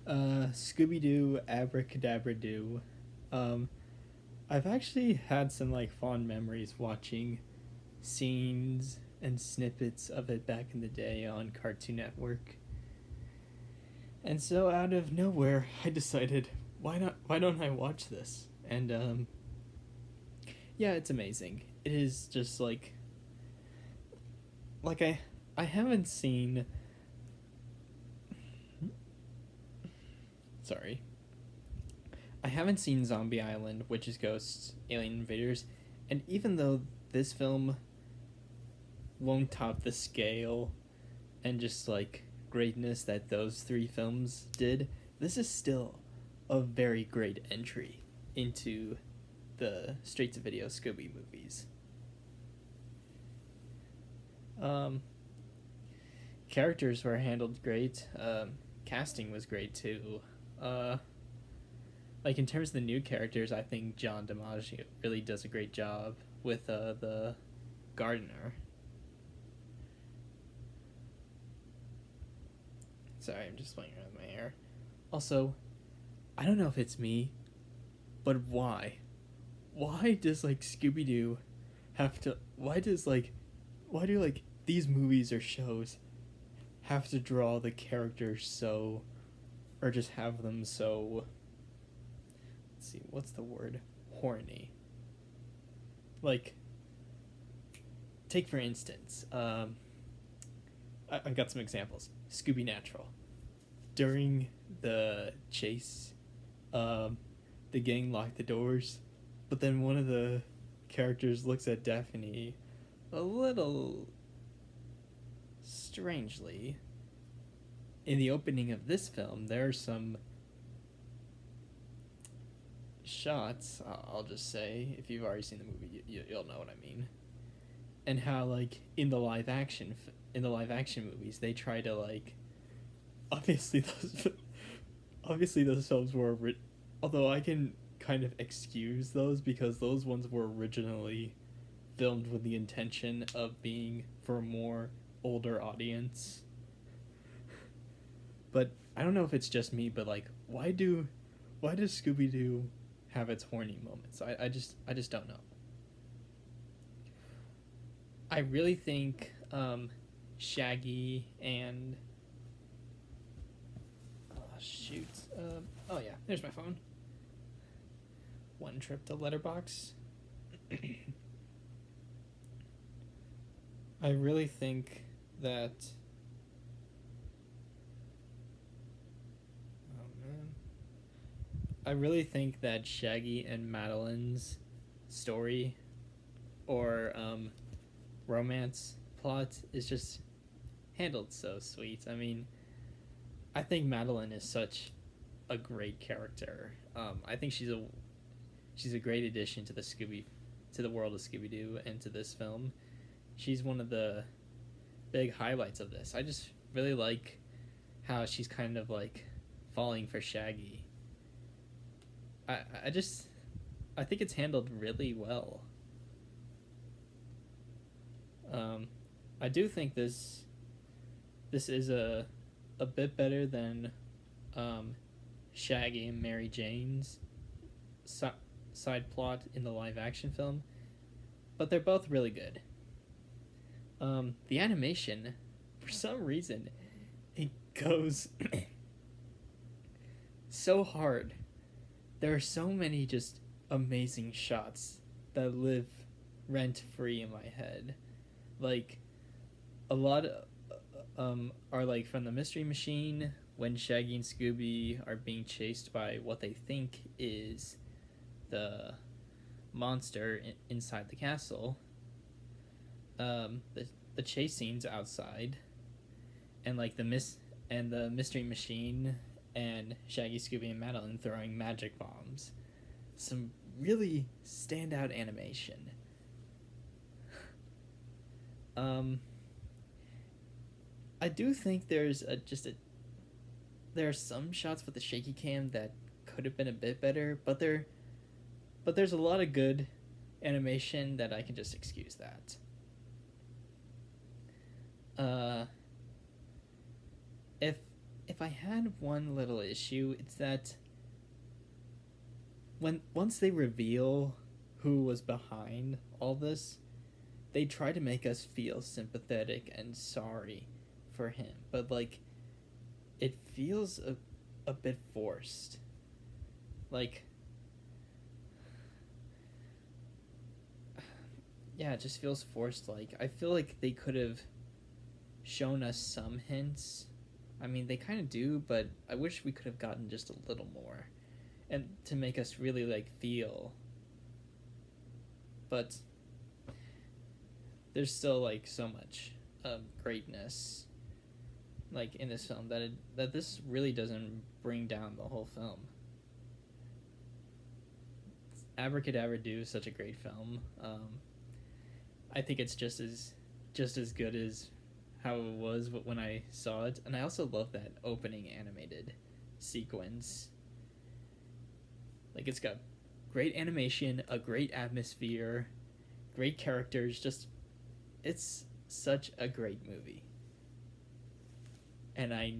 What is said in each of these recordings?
Scooby-Doo, Abracadabra-Doo. Um, I've actually had some like fond memories watching scenes and snippets of it back in the day on Cartoon Network. And so out of nowhere, I decided, why don't I watch this? And yeah, it's amazing. It is just like I haven't seen sorry. I haven't seen Zombie Island, Witches, Ghosts, Alien Invaders, and even though this film won't top the scale and just like greatness that those three films did, this is still a very great entry into the straight to video Scooby movies. Um, Characters were handled great. Casting was great too. Uh, like in terms of the new characters, I think John DiMaggio really does a great job with the gardener. Sorry, I'm just playing around with my hair. Also, I don't know if it's me, but why? Why does like Scooby Doo have to? Why do like these movies or shows have to draw the characters so, or just have them so? Let's see, what's the word? Horny. Like, take for instance, I got some examples. Scooby Natural. During the chase, um, the gang locked the doors, but then one of the characters looks at Daphne a little strangely. In the opening of this film, there are some shots, I'll just say, if you've already seen the movie, you'll know what I mean. And how, like, in the live action movies, they try to, like, obviously those obviously those films were although I can kind of excuse those because those ones were originally filmed with the intention of being for a more older audience. But I don't know if it's just me, but like why does Scooby Doo have its horny moments? I just don't know. I really think Shaggy and shoot. Oh yeah, there's my phone. One trip to Letterbox. I really think that. Oh man. I really think that Shaggy and Madeline's story or romance plot is just handled so sweet. I mean, I think Madeline is such a great character. I think she's a great addition to the world of Scooby Doo and to this film. She's one of the big highlights of this. I just really like how she's kind of like falling for Shaggy. I just I think it's handled really well. I do think this is a bit better than Shaggy and Mary Jane's side plot in the live action film, but they're both really good. The animation, for some reason, it goes so hard. There are so many just amazing shots that live rent free in my head. Like, a lot are like from the Mystery Machine when Shaggy and Scooby are being chased by what they think is the monster inside the castle. The chase scenes outside, and like the Mystery Machine and Shaggy, Scooby, and Madeline throwing magic bombs. Some really standout animation. I do think there are some shots with the shaky cam that could have been a bit better, but there's a lot of good animation that I can just excuse that. If if I had one little issue, it's that once they reveal who was behind all this, they try to make us feel sympathetic and sorry for him, but like it feels a bit forced. Like, yeah, it just feels forced. Like, I feel like they could have shown us some hints. I mean, they kind of do, but I wish we could have gotten just a little more, and to make us really like feel. But there's still like so much greatness like in this film that this really doesn't bring down the whole film. Abracadabra-Doo is such a great film. I think it's just as good as how it was when I saw it, and I also love that opening animated sequence. Like, it's got great animation, a great atmosphere, great characters. Just, it's such a great movie, and I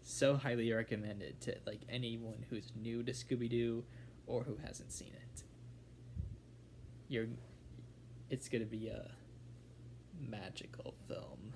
so highly recommend it to like anyone who's new to Scooby-Doo or who hasn't seen it. You're, it's gonna be a magical film.